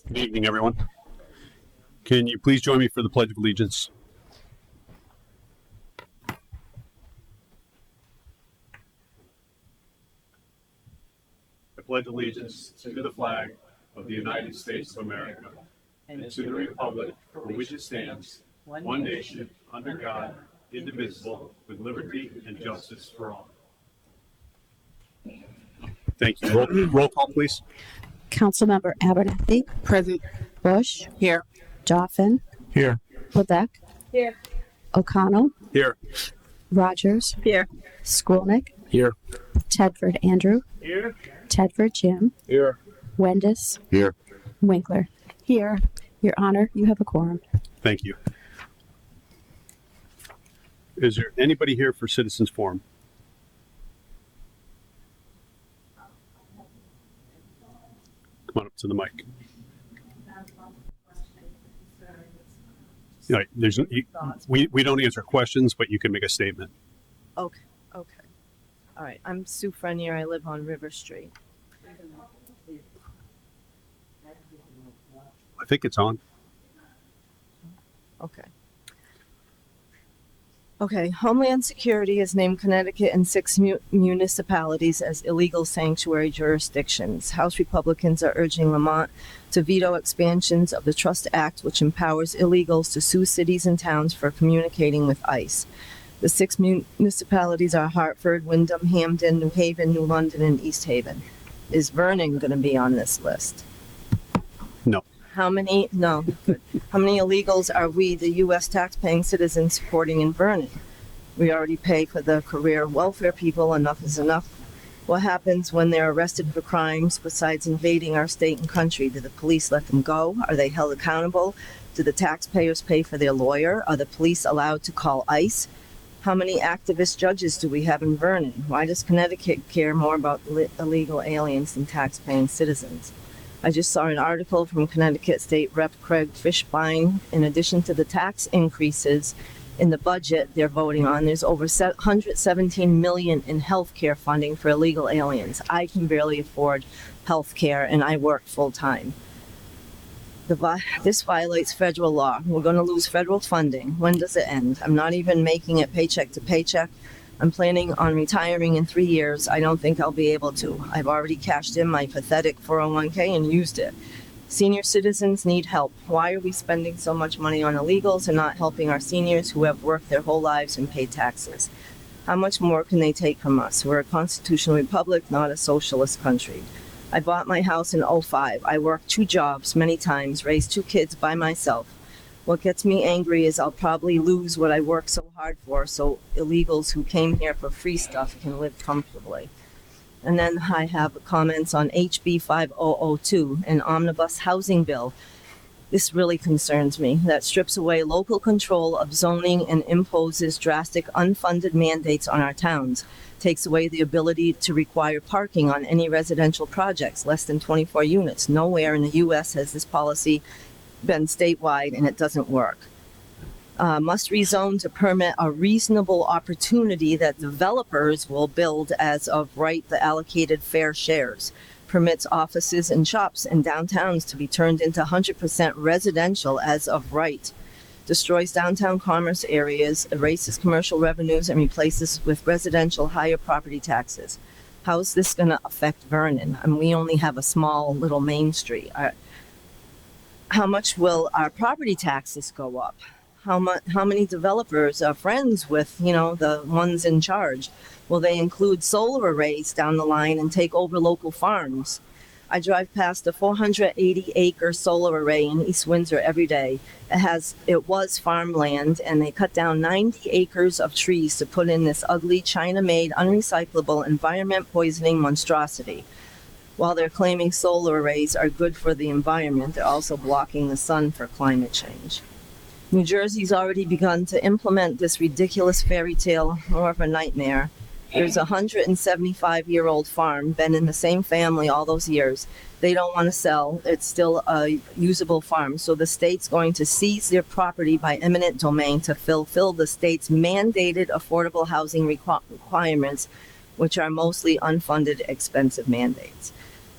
Good evening, everyone. Can you please join me for the Pledge of Allegiance? I pledge allegiance to the flag of the United States of America and to the republic for which it stands, one nation, under God, indivisible, with liberty and justice for all. Thank you. Roll call, please. Councilmember Abernathy. Present. Bush. Here. Dauphin. Here. Lebec. Here. O'Connell. Here. Rogers. Here. Skolnick. Here. Tedford Andrew. Here. Tedford Jim. Here. Wendis. Here. Winkler. Here. Your Honor, you have a quorum. Thank you. Is there anybody here for Citizens Forum? Come on up to the mic. All right, we don't answer questions, but you can make a statement. Okay. All right. I'm Sue Frenier. I live on River Street. I think it's on. Okay. Homeland Security has named Connecticut and 6 municipalities as illegal sanctuary jurisdictions. House Republicans are urging Lamont to veto expansions of the Trust Act, which empowers illegals to sue cities and towns for communicating with ICE. The 6 municipalities are Hartford, Wyndham, Hampden, New Haven, New London, and East Haven. Is Vernon going to be on this list? No. How many illegals are we, the U.S. taxpaying citizens, supporting in Vernon? We already pay for the career welfare people. Enough is enough. What happens when they're arrested for crimes besides invading our state and country? Do the police let them go? Are they held accountable? Do the taxpayers pay for their lawyer? Are the police allowed to call ICE? How many activist judges do we have in Vernon? Why does Connecticut care more about illegal aliens than taxpaying citizens? I just saw an article from Connecticut State Rep. Craig Fishbein. In addition to the tax increases in the budget they're voting on, there's over $117 million in health care funding for illegal aliens. I can barely afford health care, and I work full-time. This violates federal law. We're going to lose federal funding. When does it end? I'm not even making it paycheck to paycheck. I'm planning on retiring in 3 years. I don't think I'll be able to. I've already cashed in my pathetic 401k and used it. Senior citizens need help. Why are we spending so much money on illegals and not helping our seniors who have worked their whole lives and paid taxes? How much more can they take from us? We're a constitutional republic, not a socialist country. I bought my house in '05. I worked 2 jobs many times, raised 2 kids by myself. What gets me angry is I'll probably lose what I worked so hard for, so illegals who came here for free stuff can live comfortably. And then I have comments on HB 5002, an omnibus housing bill. This really concerns me. That strips away local control of zoning and imposes drastic unfunded mandates on our towns. Takes away the ability to require parking on any residential projects, less than 24 units. Nowhere in the U.S. has this policy been statewide, and it doesn't work. Must rezone to permit a reasonable opportunity that developers will build as of right the allocated fair shares. Permits offices and shops in downtowns to be turned into 100% residential as of right. Destroys downtown commerce areas, erases commercial revenues, and replaces with residential higher property taxes. How is this going to affect Vernon? I mean, we only have a small little Main Street. How much will our property taxes go up? How many developers are friends with, the ones in charge? Will they include solar arrays down the line and take over local farms? I drive past a 480-acre solar array in East Windsor every day. It was farmland, and they cut down 90 acres of trees to put in this ugly China-made, unrecyclable, environment-poisoning monstrosity. While they're claiming solar arrays are good for the environment, they're also blocking the sun for climate change. New Jersey's already begun to implement this ridiculous fairy tale, more of a nightmare. There's a 175-year-old farm, been in the same family all those years. They don't want to sell. It's still a usable farm. So the state's going to seize their property by eminent domain to fulfill the state's mandated affordable housing requirements, which are mostly unfunded, expensive mandates.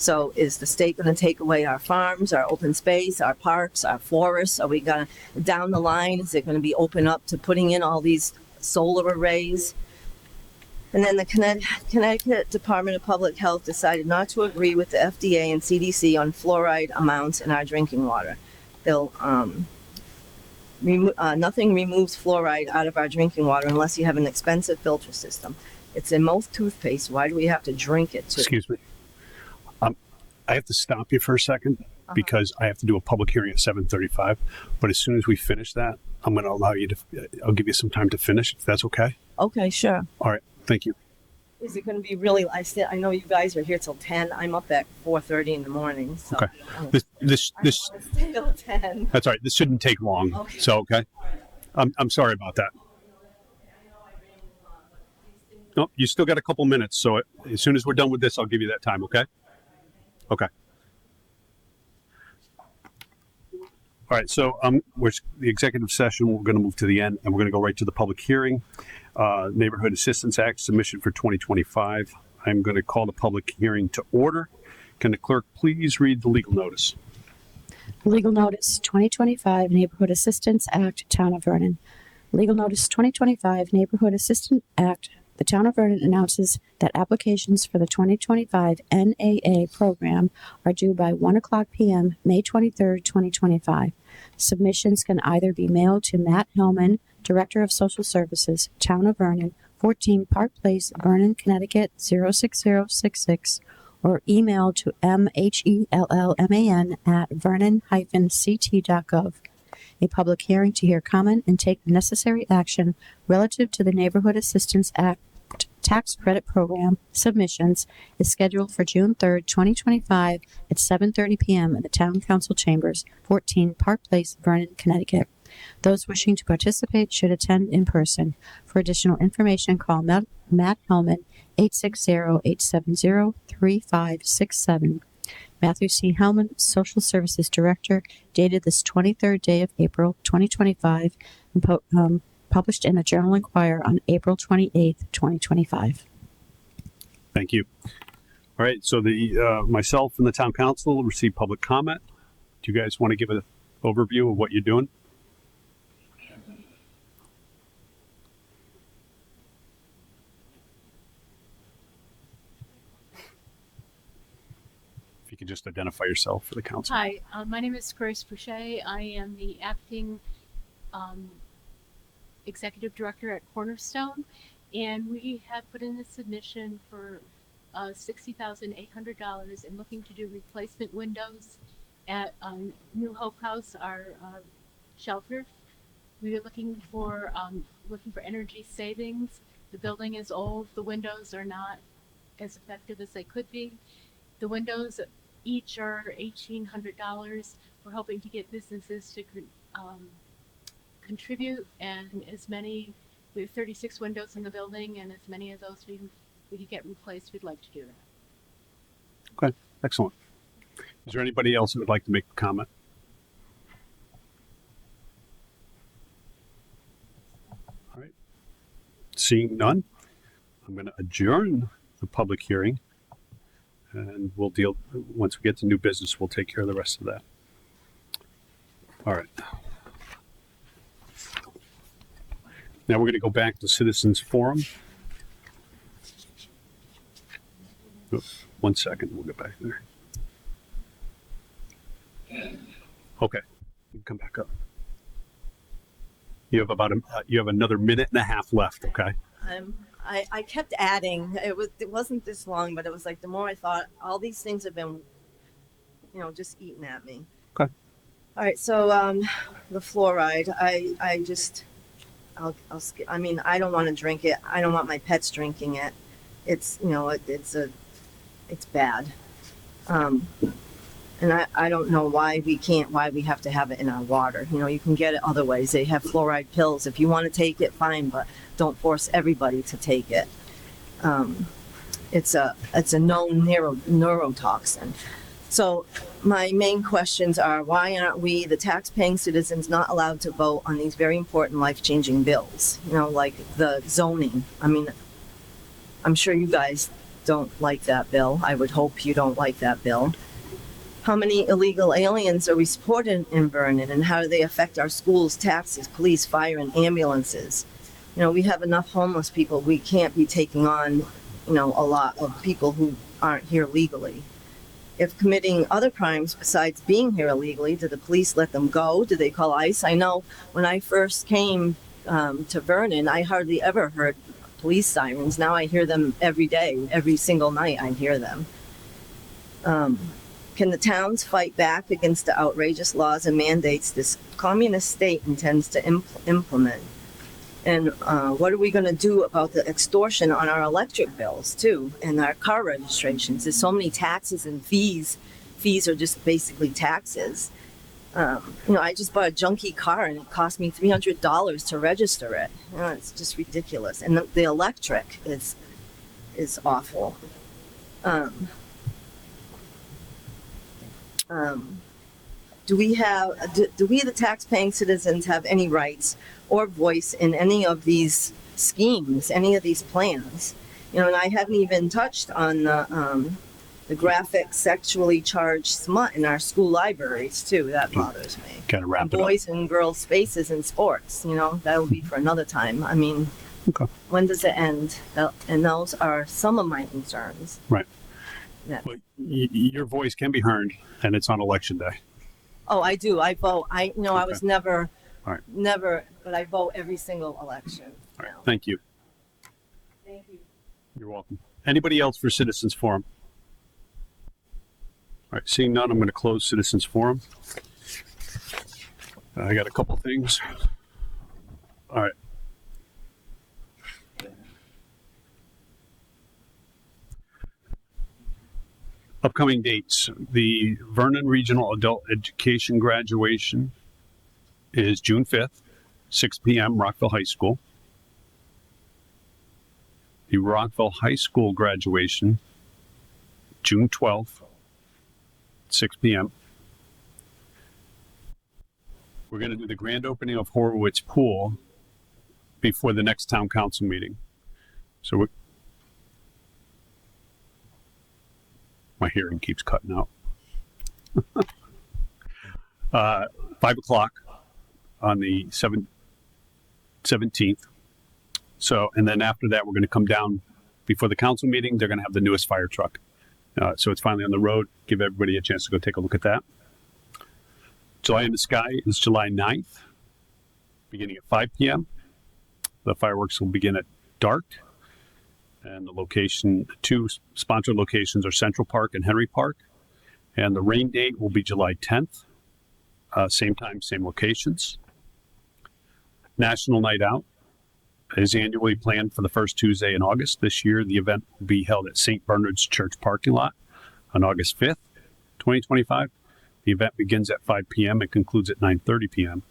So is the state going to take away our farms, our open space, our parks, our forests? Are we going to, down the line, is it going to be open up to putting in all these solar arrays? And then the Connecticut Department of Public Health decided not to agree with the FDA and CDC on fluoride amounts in our drinking water. They'll, nothing removes fluoride out of our drinking water unless you have an expensive filter system. It's in most toothpaste. Why do we have to drink it too? Excuse me. I have to stop you for a second because I have to do a public hearing at 7:35. But as soon as we finish that, I'm going to allow you to, I'll give you some time to finish, if that's okay. Okay, sure. All right. Thank you. Is it going to be really, I know you guys are here till 10. I'm up at 4:30 in the morning. So Okay. This, stay till 10. that's all right. This shouldn't take long. Okay. So, okay. I'm sorry about that. No, you still got a couple minutes. So as soon as we're done with this, I'll give you that time. Okay. Okay. All right. So we're the executive session. We're going to move to the end, and we're going to go right to the public hearing. Neighborhood Assistance Act submission for 2025. I'm going to call the public hearing to order. Can the clerk please read the legal notice? Legal Notice 2025 Neighborhood Assistance Act, Town of Vernon. Legal Notice 2025 Neighborhood Assistance Act. The Town of Vernon announces that applications for the 2025 NAA program are due by 1:00 p.m. May 23, 2025. Submissions can either be mailed to Matt Hellman, Director of Social Services, Town of Vernon, 14 Park Place, Vernon, Connecticut 06066, or email to mhellman@vernon-ct.gov. A public hearing to hear comment and take the necessary action relative to the Neighborhood Assistance Act Tax Credit Program submissions is scheduled for June 3rd, 2025 at 7:30 p.m. at the Town Council Chambers, 14 Park Place, Vernon, Connecticut. Those wishing to participate should attend in person. For additional information, call Matt Hellman, 860-870-3567. Matthew C. Hellman, Social Services Director, dated this 23rd day of April, 2025, and published in the Journal Enquirer on April 28th, 2025. Thank you. All right. So the myself and the town council will receive public comment. Do you guys want to give an overview of what you're doing? If you could just identify yourself for the council. Hi, my name is Grace Boucher. I am the acting executive director at Cornerstone, and we have put in a submission for $60,800 and looking to do replacement windows at New Hope House, our shelter. We are looking for energy savings. The building is old. The windows are not as effective as they could be. The windows each are $1,800. We're hoping to get businesses to contribute, and we have 36 windows in the building, and as many of those we could get replaced, we'd like to do that. Okay. Excellent. Is there anybody else who would like to make a comment? All right. Seeing none, I'm going to adjourn the public hearing, and we'll deal, once we get to new business, we'll take care of the rest of that. All right. Now we're going to go back to Citizens Forum. Oops, 1 second, we'll get back there. Okay, you can come back up. You have you have another minute and a half left. Okay. I kept adding. It wasn't this long, but it was like the more I thought, all these things have been, just eating at me. Okay. All right. So the fluoride, I'll skip. I mean, I don't want to drink it. I don't want my pets drinking it. It's it's bad. And I don't know why we have to have it in our water. You can get it other ways. They have fluoride pills. If you want to take it, fine, but don't force everybody to take it. It's a known neurotoxin. So my main questions are, why aren't we, the tax-paying citizens, not allowed to vote on these very important life-changing bills? Like the zoning. I mean, I'm sure you guys don't like that bill. I would hope you don't like that bill. How many illegal aliens are we supporting in Vernon, and how do they affect our schools, taxes, police, fire, and ambulances? You know, we have enough homeless people. We can't be taking on, you know, a lot of people who aren't here legally. If committing other crimes besides being here illegally, do the police let them go? Do they call ICE? I know when I first came to Vernon, I hardly ever heard police sirens. Now I hear them every day, every single night I hear them. Can the towns fight back against the outrageous laws and mandates this communist state intends to implement? And what are we going to do about the extortion on our electric bills, too, and our car registrations? There's so many taxes and fees. Fees are just basically taxes. You know, I just bought a junky car, and it cost me $300 to register it. You know, it's just ridiculous. And the electric is awful. Do we, the tax-paying citizens, have any rights or voice in any of these schemes, any of these plans? You know, and I haven't even touched on the graphic sexually charged smut in our school libraries too. That bothers me. Gotta wrap it up. Boys and girls spaces in sports, you know, that will be for another time. I mean, Okay. when does it end? And those are some of my concerns. Right. Yeah. Well, your voice can be heard, and it's on election day. Oh, I do. I vote. I Okay. was never, All right. never, but I vote every single election. All right. now. Thank you. Thank you. You're welcome. Anybody else for Citizens Forum? All right. Seeing none, I'm going to close Citizens Forum. I got a couple things. All right. Upcoming dates. The Vernon Regional Adult Education graduation is June 5th, 6 p.m., Rockville High School. The Rockville High School graduation, June 12th, 6 p.m. We're going to do the grand opening of Horowitz Pool before the next town council meeting. So my hearing keeps cutting out. 5 o'clock on the 17th. So, and then after that, we're going to come down before the council meeting. They're going to have the newest fire truck. So it's finally on the road. Give everybody a chance to go take a look at that. July in the Sky is July 9th, beginning at 5 p.m. The fireworks will begin at dark. And the two sponsored locations are Central Park and Henry Park. And the rain date will be July 10th. Same time, same locations. National Night Out is annually planned for the first Tuesday in August. This year, the event will be held at St. Bernard's Church parking lot on August 5th, 2025. The event begins at 5 p.m. and concludes at 9:30 p.m.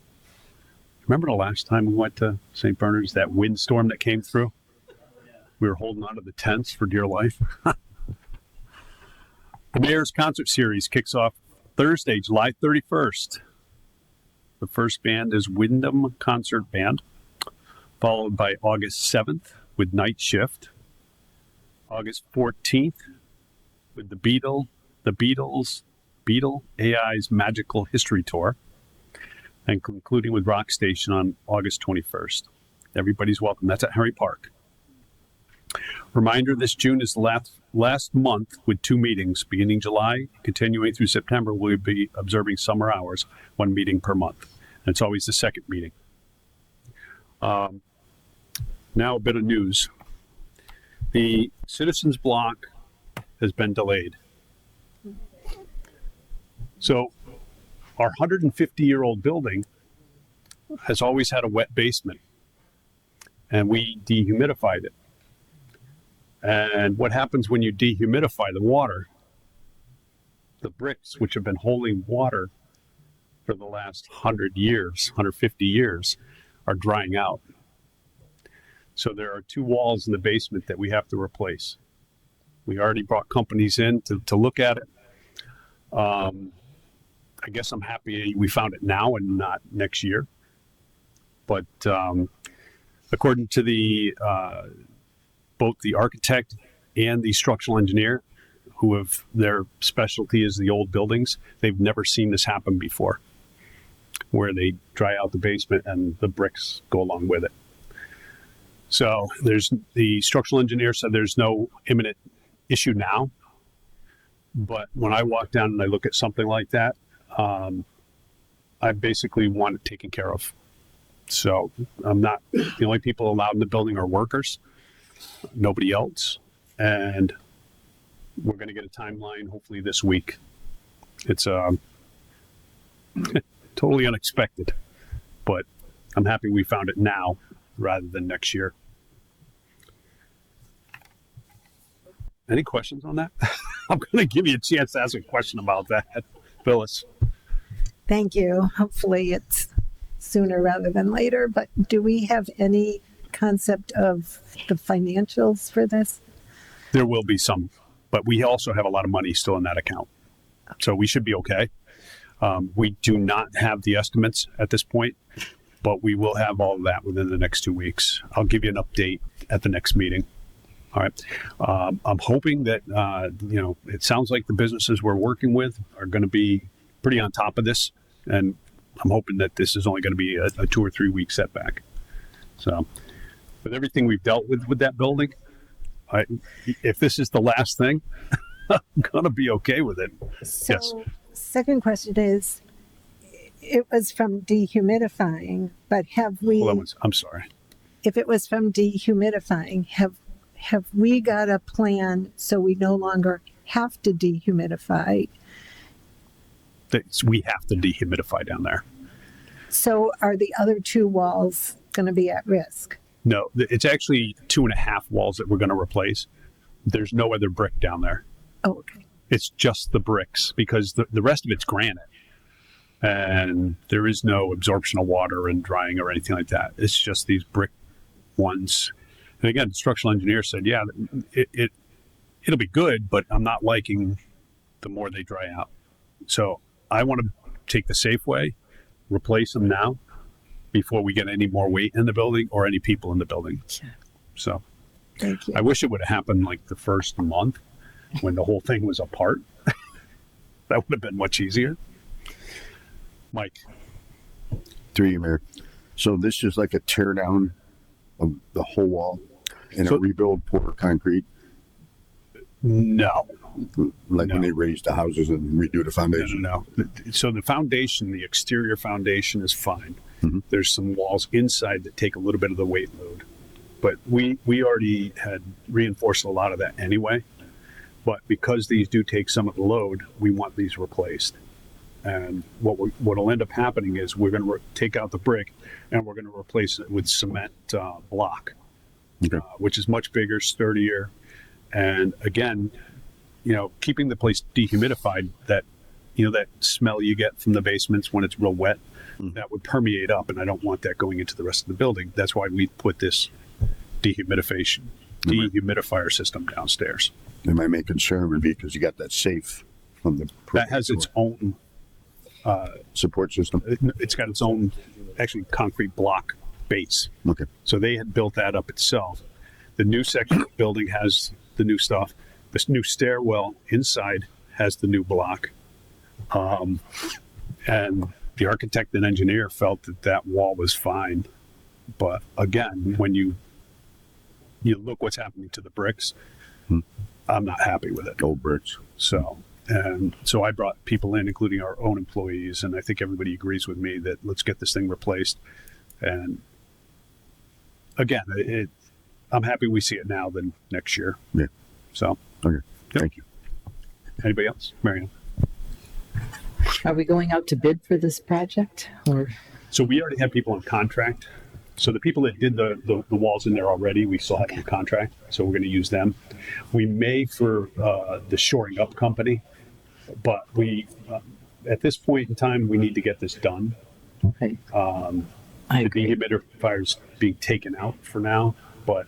Remember the last time we went to St. Bernard's, that windstorm that came through? We were holding on to the tents for dear life. The Mayor's Concert Series kicks off Thursday, July 31st. The first band is Wyndham Concert Band, followed by August 7th with Night Shift. August 14th with the Beatle AI's Magical History Tour, and concluding with Rock Station on August 21st. Everybody's welcome. That's at Henry Park. Reminder, this June is the last month with 2 meetings. Beginning July, continuing through September, we'll be observing summer hours, 1 meeting per month. And it's always the second meeting. Now a bit of news. The Citizens Block has been delayed. So our 150-year-old building has always had a wet basement, and we dehumidified it. And what happens when you dehumidify the water? The bricks, which have been holding water for the last 100 years, 150 years, are drying out. So there are 2 walls in the basement that we have to replace. We already brought companies in to look at it. I guess I'm happy we found it now and not next year. But according to both the architect and the structural engineer, who have their specialty is the old buildings, they've never seen this happen before, where they dry out the basement and the bricks go along with it. So the structural engineer said there's no imminent issue now, but when I walk down and I look at something like that, I basically want it taken care of. So I'm not, the only people allowed in the building are workers, nobody else. And we're going to get a timeline hopefully this week. It's totally unexpected, but I'm happy we found it now rather than next year. Any questions on that? I'm going to give you a chance to ask a question about that, Phyllis. Thank you. Hopefully it's sooner rather than later, but do we have any concept of the financials for this? There will be some, but we also have a lot of money still in that account. So we should be okay. We do not have the estimates at this point, but we will have all of that within the next 2 weeks. I'll give you an update at the next meeting. All right. I'm hoping that, it sounds like the businesses we're working with are going to be pretty on top of this. And I'm hoping that this is only going to be a 2 or 3 week setback. So with everything we've dealt with that building, if this is the last thing, I'm going to be okay with it. So, Yes. second question is, it was from dehumidifying, but have we, Hold on, I'm sorry. if it was from dehumidifying, have we got a plan so we no longer have to dehumidify? We have to dehumidify down there. So are the other two walls going to be at risk? No, it's actually 2.5 walls that we're going to replace. There's no other brick down there. Oh, okay. It's just the bricks because the rest of it's granite. And there is no absorption of water and drying or anything like that. It's just these brick ones. And again, the structural engineer said, yeah, it'll be good, but I'm not liking the more they dry out. So I want to take the safe way, replace them now before we get any more weight in the building or any people in the building. So Thank you. I wish it would have happened like the first month when the whole thing was apart. That would have been much easier. Mike. Through you, Mayor. So this is like a tear down of the whole wall and So- a rebuild pour concrete, No. like No. when they raise the houses and redo the foundation. No. So the foundation, the exterior foundation is fine. Mhm. There's some walls inside that take a little bit of the weight load. But we already had reinforced a lot of that anyway. But because these do take some of the load, we want these replaced. And what'll end up happening is we're going to take out the brick and we're going to replace it with cement block, Okay. which is much bigger, sturdier. And again, keeping the place dehumidified, that smell you get from the basements when it's real wet, that would permeate up. And I don't want that going into the rest of the building. That's why we put this dehumidifier system downstairs. And my main concern would be because you got that safe from the That has its own, support system. it's got its own actually concrete block base. Okay. So they had built that up itself. The new section of the building has the new stuff. This new stairwell inside has the new block. And the architect and engineer felt that wall was fine. But again, when you look what's happening to the bricks, I'm not happy with it. Old bricks. So I brought people in, including our own employees, and I think everybody agrees with me that let's get this thing replaced. And again, I'm happy we see it now than next year. Yeah. So, Okay. Yep. Thank you. Anybody else? Marianne? Are we going out to bid for this project or? So we already have people on contract. So the people that did the walls in there already, we still have in contract. So we're going to use them. We may for the shoring up company, but we at this point in time we need to get this done. Okay. I The agree. dehumidifiers being taken out for now, but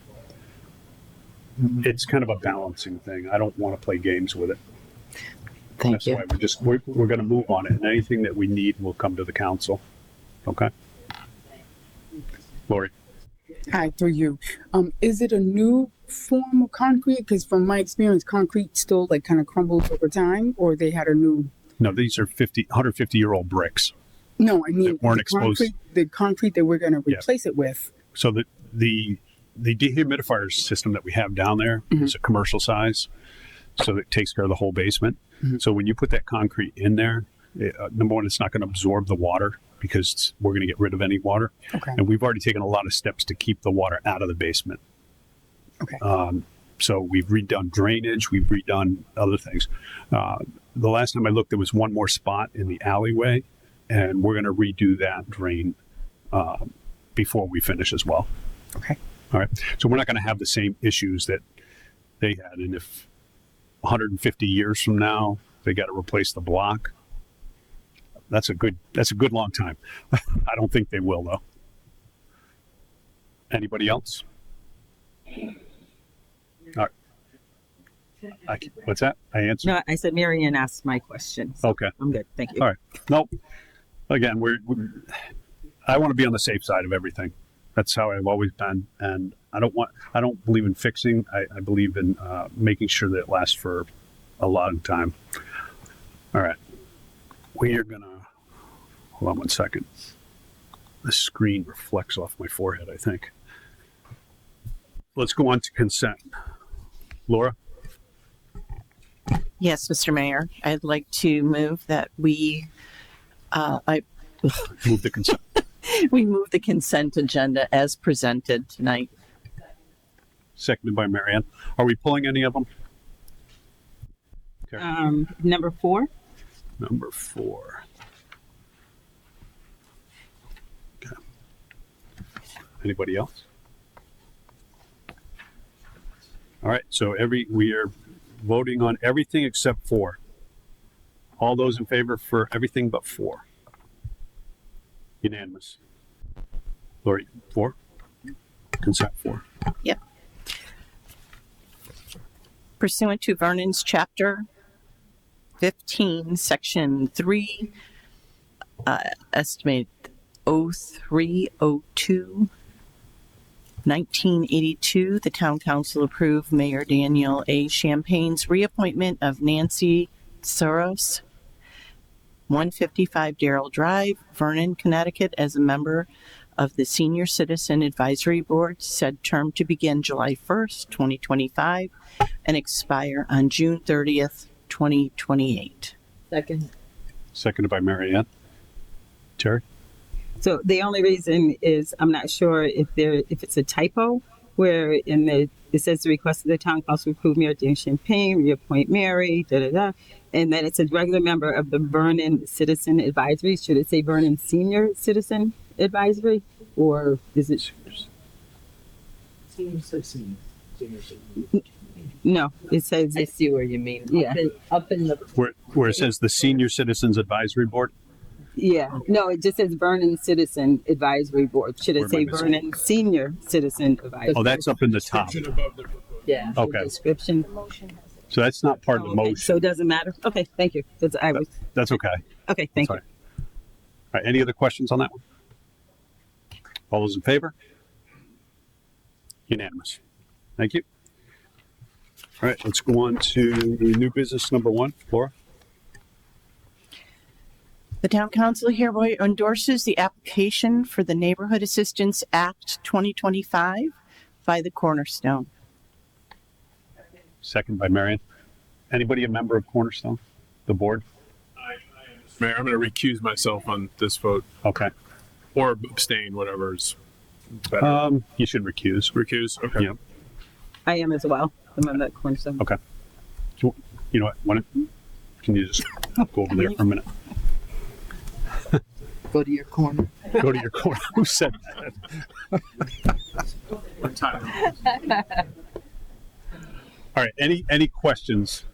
it's kind of a balancing thing. I don't want to play games with it. Thank That's you. why we're going to move on it, and anything that we need will come to the council. Okay. Lori. Hi, through you. Is it a new form of concrete? Because from my experience, concrete still like kind of crumbles over time, or they had a new. No, these are 150-year-old bricks. No, I mean That weren't exposed. the concrete that we're going to replace it with. So the dehumidifier system that we have down there is a commercial size, so it takes care of the whole basement. So when you put that concrete in there, number one, it's not going to absorb the water because we're going to get rid of any water. Okay. And we've already taken a lot of steps to keep the water out of the basement. Okay. So we've redone drainage, we've redone other things. The last time I looked, there was one more spot in the alleyway, and we're going to redo that drain before we finish as well. Okay. All right. So we're not going to have the same issues that they had. And if 150 years from now they got to replace the block, that's a good long time. I don't think they will though. Anybody else? All right. What's that? I answered. No, I said Marianne asked my question. So Okay. I'm good. Thank you. All right. Nope. Again, I want to be on the safe side of everything. That's how I've always been, and I don't believe in fixing. I believe in making sure that it lasts for a long time. All right, we are gonna hold on one second. The screen reflects off my forehead, I think. Let's go on to consent. Laura, Yes, Mr. Mayor, I'd like to move that we move the consent. we move the consent agenda as presented tonight. Seconded by Marianne. Are we pulling any of them? Okay. Number 4. Number 4. Okay. Anybody else? All right. So we are voting on everything except 4. All those in favor for everything but 4. Unanimous. Lori, 4. Consent 4. Yep. Pursuant to Vernon's Chapter 15, Section 3, estimate 0302, 1982, the Town Council approved Mayor Daniel A. Champagne's reappointment of Nancy Soros, 155 Darrell Drive, Vernon, Connecticut, as a member of the Senior Citizen Advisory Board, said term to begin July 1st, 2025, and expire on June 30th, 2028. Second. Seconded by Marianne. Terry? So the only reason is I'm not sure if it's a typo where it says the request of the town council approve Mayor Dan Champagne, reappoint Mary, and then it's a regular member of the Vernon Citizen Advisory. Should it say Vernon Senior Citizen Advisory, or is it? Senior citizen. No, it says. I see where you mean. Yeah. Up in the. Where it says the Senior Citizens Advisory Board? Yeah, no, it just says Vernon Citizen Advisory Board. Should Where it am I say missing? Vernon Senior Citizen Advisory? Oh, that's up in the top. Yeah. Okay. Description. So that's not part of the Okay, motion. so it doesn't matter. Okay, thank you. That's That's okay. okay. Thank you. Sorry. All right. Any other questions on that one? All those in favor? Unanimous. Thank you. All right. Let's go on to new business number 1. Laura? The Town Council hereby endorses the application for the Neighborhood Assistance Act 2025 by the Cornerstone. Second by Marion. Anybody a member of Cornerstone? The board? Mayor, I'm going to recuse myself on this vote, Okay. or abstain, whatever is better. You should recuse. Recuse? Okay. Yeah. I am as well. I'm on that cornerstone. Okay. So, you know what? Can you just go over there for a minute? Go to your corner. Go to your corner. Who said that? What time? All right. Any questions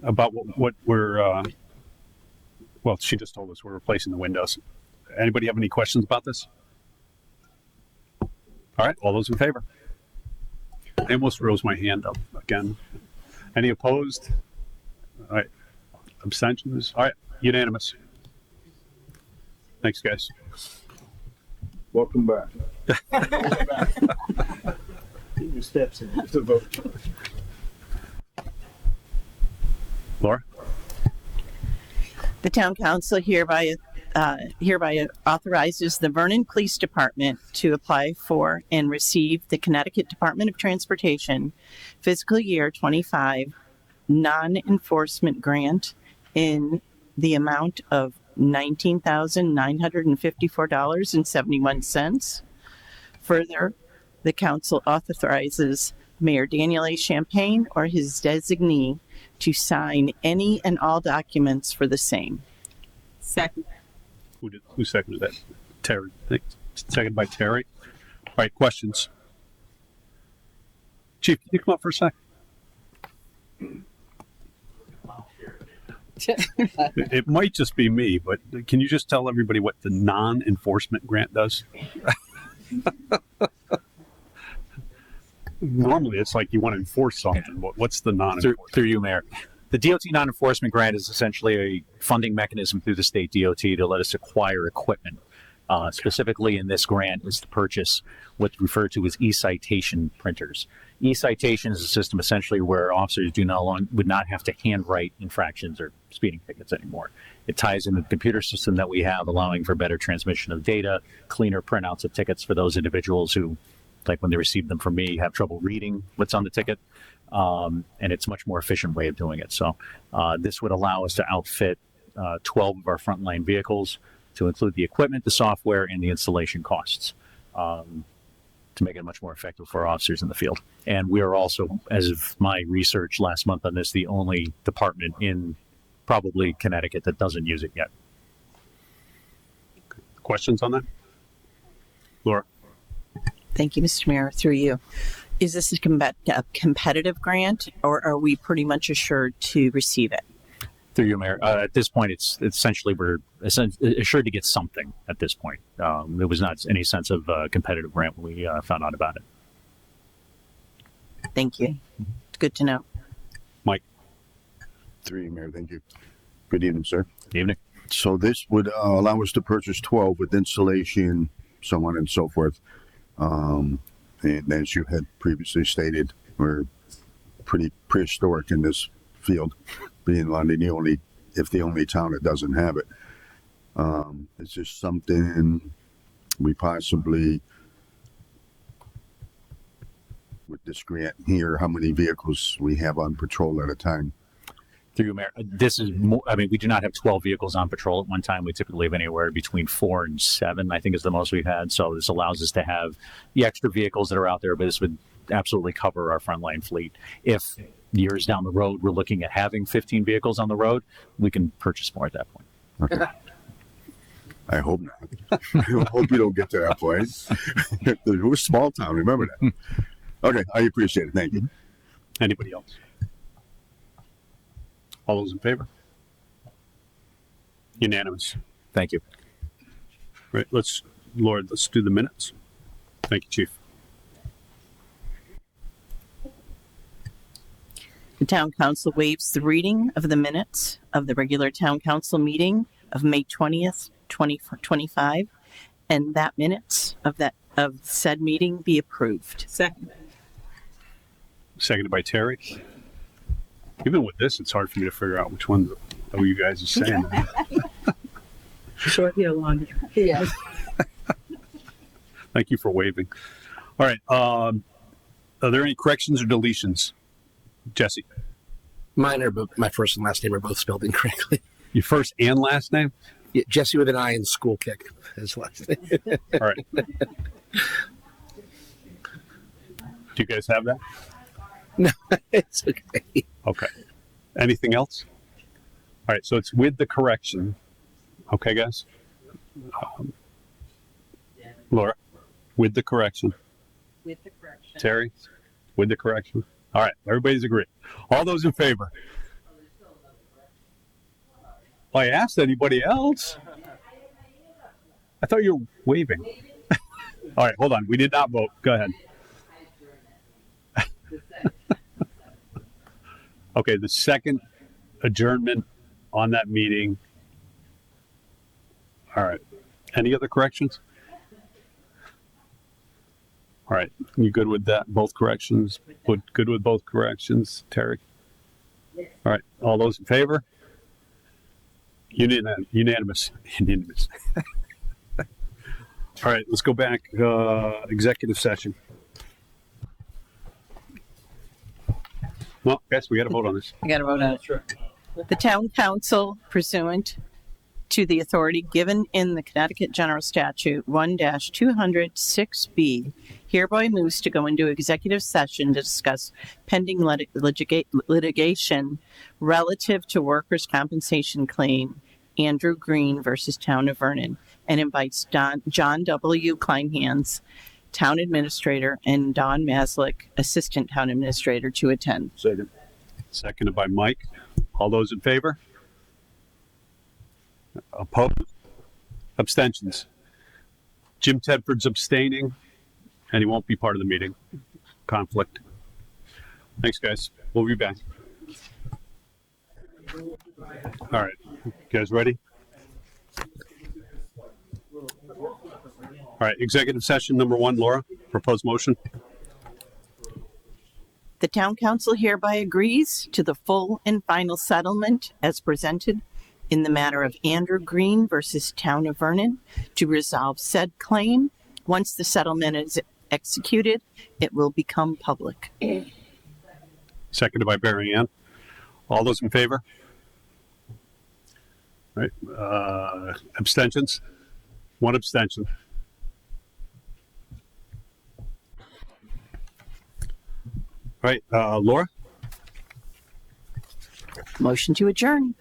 about what we're? Well, she just told us we're replacing the windows. Anybody have any questions about this? All right. All those in favor? I almost rose my hand up again. Any opposed? All right. Abstentions? All right. Unanimous. Thanks, guys. Welcome back. Get your steps in to vote. Laura? The town council hereby authorizes the Vernon Police Department to apply for and receive the Connecticut Department of Transportation fiscal year 25 non-enforcement grant in the amount of $19,954.71. Further, the council authorizes Mayor Daniel A. Champagne or his designee to sign any and all documents for the same. Second. Who seconded that? Terry. Seconded by Terry. All right, questions? Chief, can you come up for a sec? It might just be me, but can you just tell everybody what the non-enforcement grant does? Normally, it's like you want to enforce something. What's the non-enforcement? Through you, Mayor. The DOT non-enforcement grant is essentially a funding mechanism through the state DOT to let us acquire equipment. Specifically in this grant is to purchase what's referred to as e-citation printers. E-citation is a system essentially where officers would not have to handwrite infractions or speeding tickets anymore. It ties into the computer system that we have, allowing for better transmission of data, cleaner printouts of tickets for those individuals who, like when they receive them from me, have trouble reading what's on the ticket. And it's a much more efficient way of doing it. So this would allow us to outfit 12 of our frontline vehicles to include the equipment, the software, and the installation costs to make it much more effective for our officers in the field. And we are also, as of my research last month on this, the only department in probably Connecticut that doesn't use it yet. Questions on that? Laura? Thank you, Mr. Mayor. Through you. Is this a competitive grant, or are we pretty much assured to receive it? Through you, Mayor. At this point, it's essentially we're assured to get something at this point. There was not any sense of competitive grant when we found out about it. Thank you. It's good to know. Mike? Through you, Mayor. Thank you. Good evening, sir. Good evening. So this would allow us to purchase 12 with installation, so on and so forth. And as you had previously stated, we're pretty prehistoric in this field, being London the only town that doesn't have it. It's just something we possibly, with this grant here, how many vehicles we have on patrol at a time. Through you, Mayor. This is more, we do not have 12 vehicles on patrol at one time. We typically have anywhere between 4 and 7, I think is the most we've had. So this allows us to have the extra vehicles that are out there, but this would absolutely cover our frontline fleet. If years down the road we're looking at having 15 vehicles on the road, we can purchase more at that point. Okay. I hope not. I hope you don't get to that point. We're a small town, remember that. Okay, I appreciate it. Thank you. Anybody else? All those in favor? Unanimous. Thank you. Right, let's do the minutes. Thank you, Chief. The town council waives the reading of the minutes of the regular town council meeting of May 20th, 2025, and that minutes of said meeting be approved. Second. Seconded by Terry. Even with this, it's hard for me to figure out which one of you guys is saying. Short here, long here. Yeah. Thank you for waving. All right. Are there any corrections or deletions? Jesse? Mine are both, my first and last name are both spelled incorrectly. Your first and last name? Yeah, Jesse with an I and School Kick is last name. All right. Do you guys have that? No, it's okay. Okay. Anything else? All right. So it's with the correction. Okay, guys? Laura? With the correction. With the correction. Terry? With the correction. All right. Everybody's agreed. All those in favor? Well, I asked anybody else. I thought you were waving. All right. Hold on. We did not vote. Go ahead. Okay, the second adjournment on that meeting. All right. Any other corrections? All right, you good with that? Both corrections? Good with both corrections, Terry? All right, all those in favor? Unanimous. Unanimous. All right, let's go back, executive session. Well, guys, we got to vote on this. I got to vote on it. The town council, pursuant to the authority given in the Connecticut General Statute 1-206B, hereby moves to go into executive session to discuss pending litigation relative to workers' compensation claim Andrew Green versus Town of Vernon, and invites John W. Kleinhans, Town Administrator, and Don Maslick, Assistant Town Administrator, to attend. Second. Seconded by Mike. All those in favor? Opposed? Abstentions? Jim Tedford's abstaining, and he won't be part of the meeting. Conflict. Thanks, guys. We'll be back. All right. You guys ready? All right. Executive session number 1, Laura. Proposed motion. The town council hereby agrees to the full and final settlement as presented in the matter of Andrew Green versus Town of Vernon to resolve said claim. Once the settlement is executed, it will become public. Seconded by Barry Ann. All those in favor? All right. Abstentions? 1 abstention. All right, Laura? Motion to adjourn.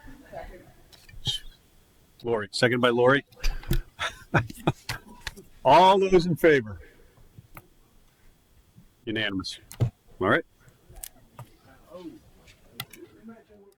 Lori. Second by Lori. All those in favor? Unanimous. All right.